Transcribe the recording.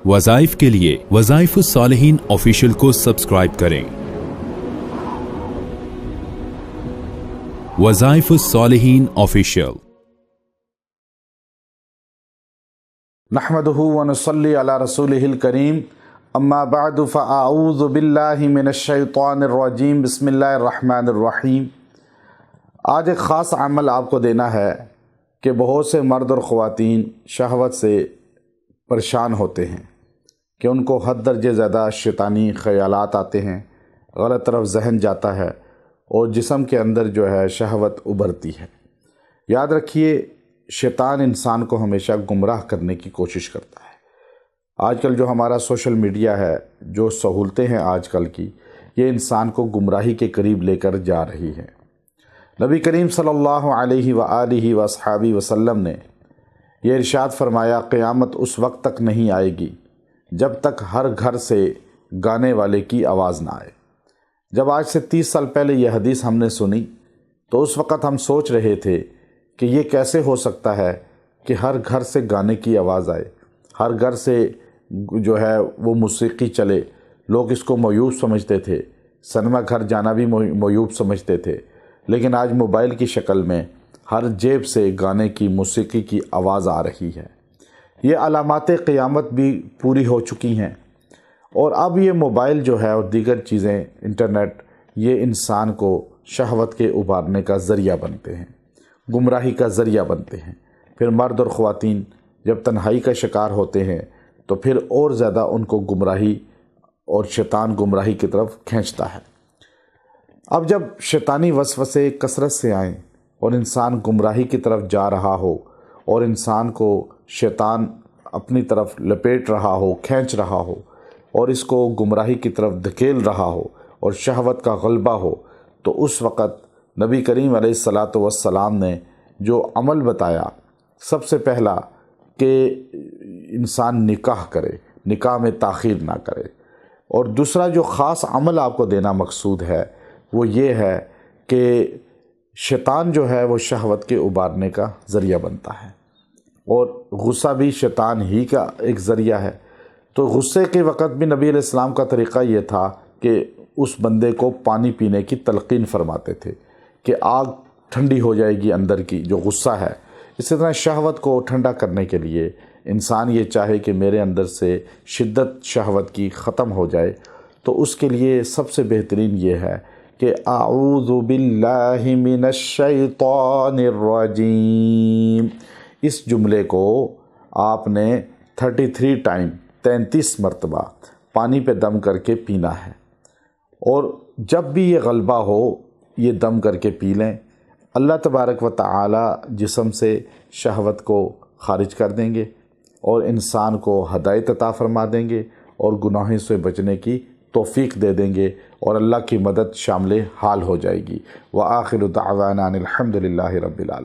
وظائف کے لیے وظائف الصالحین آفیشیل کو سبسکرائب کریں۔ وظائف الصالحین آفیشیل۔ نحمدہ ونصلی علی رسولہ الکریم، اما بعد فاعوذ باللہ من الشیطان الرجیم، بسم اللہ الرحمن الرحیم۔ آج ایک خاص عمل آپ کو دینا ہے کہ بہت سے مرد اور خواتین شہوت سے پریشان ہوتے ہیں کہ ان کو حد درجے زیادہ شیطانی خیالات آتے ہیں، غلط طرف ذہن جاتا ہے اور جسم کے اندر جو ہے شہوت ابھرتی ہے۔ یاد رکھیے، شیطان انسان کو ہمیشہ گمراہ کرنے کی کوشش کرتا ہے۔ آج کل جو ہمارا سوشل میڈیا ہے، جو سہولتیں ہیں آج کل کی، یہ انسان کو گمراہی کے قریب لے کر جا رہی ہیں۔ نبی کریم صلی اللہ علیہ وآلہ وصحبہ وسلم نے یہ ارشاد فرمایا، قیامت اس وقت تک نہیں آئے گی جب تک ہر گھر سے گانے والے کی آواز نہ آئے۔ جب آج سے 30 سال پہلے یہ حدیث ہم نے سنی تو اس وقت ہم سوچ رہے تھے کہ یہ کیسے ہو سکتا ہے کہ ہر گھر سے گانے کی آواز آئے، ہر گھر سے جو ہے وہ موسیقی چلے۔ لوگ اس کو معیوب سمجھتے تھے، سنیما گھر جانا بھی معیوب سمجھتے تھے، لیکن آج موبائل کی شکل میں ہر جیب سے گانے کی، موسیقی کی آواز آ رہی ہے۔ یہ علامات قیامت بھی پوری ہو چکی ہیں، اور اب یہ موبائل جو ہے اور دیگر چیزیں، انٹرنیٹ، یہ انسان کو شہوت کے ابھارنے کا ذریعہ بنتے ہیں، گمراہی کا ذریعہ بنتے ہیں۔ پھر مرد اور خواتین جب تنہائی کا شکار ہوتے ہیں تو پھر اور زیادہ ان کو گمراہی اور شیطان گمراہی کی طرف کھینچتا ہے۔ اب جب شیطانی وسوسے کثرت سے آئیں اور انسان گمراہی کی طرف جا رہا ہو اور انسان کو شیطان اپنی طرف لپیٹ رہا ہو، کھینچ رہا ہو اور اس کو گمراہی کی طرف دھکیل رہا ہو اور شہوت کا غلبہ ہو، تو اس وقت نبی کریم علیہ الصلاۃ والسلام نے جو عمل بتایا، سب سے پہلا کہ انسان نکاح کرے، نکاح میں تاخیر نہ کرے، اور دوسرا جو خاص عمل آپ کو دینا مقصود ہے وہ یہ ہے کہ شیطان جو ہے وہ شہوت کے ابھارنے کا ذریعہ بنتا ہے، اور غصہ بھی شیطان ہی کا ایک ذریعہ ہے۔ تو غصے کے وقت بھی نبی علیہ السلام کا طریقہ یہ تھا کہ اس بندے کو پانی پینے کی تلقین فرماتے تھے کہ آگ ٹھنڈی ہو جائے گی اندر کی، جو غصہ ہے۔ اسی طرح شہوت کو ٹھنڈا کرنے کے لیے انسان یہ چاہے کہ میرے اندر سے شدت شہوت کی ختم ہو جائے، تو اس کے لیے سب سے بہترین یہ ہے کہ اعوذ باللہ من الشیطان الرجیم، اس جملے کو آپ نے 33 مرتبہ پانی پہ دم کر کے پینا ہے، اور جب بھی یہ غلبہ ہو یہ دم کر کے پی لیں۔ اللہ تبارک و تعالی جسم سے شہوت کو خارج کر دیں گے اور انسان کو ہدایت عطا فرما دیں گے اور گناہوں سے بچنے کی توفیق دے دیں گے، اور اللہ کی مدد شامل حال ہو جائے گی۔ وآخر دعوانا ان الحمد للہ رب العالمین۔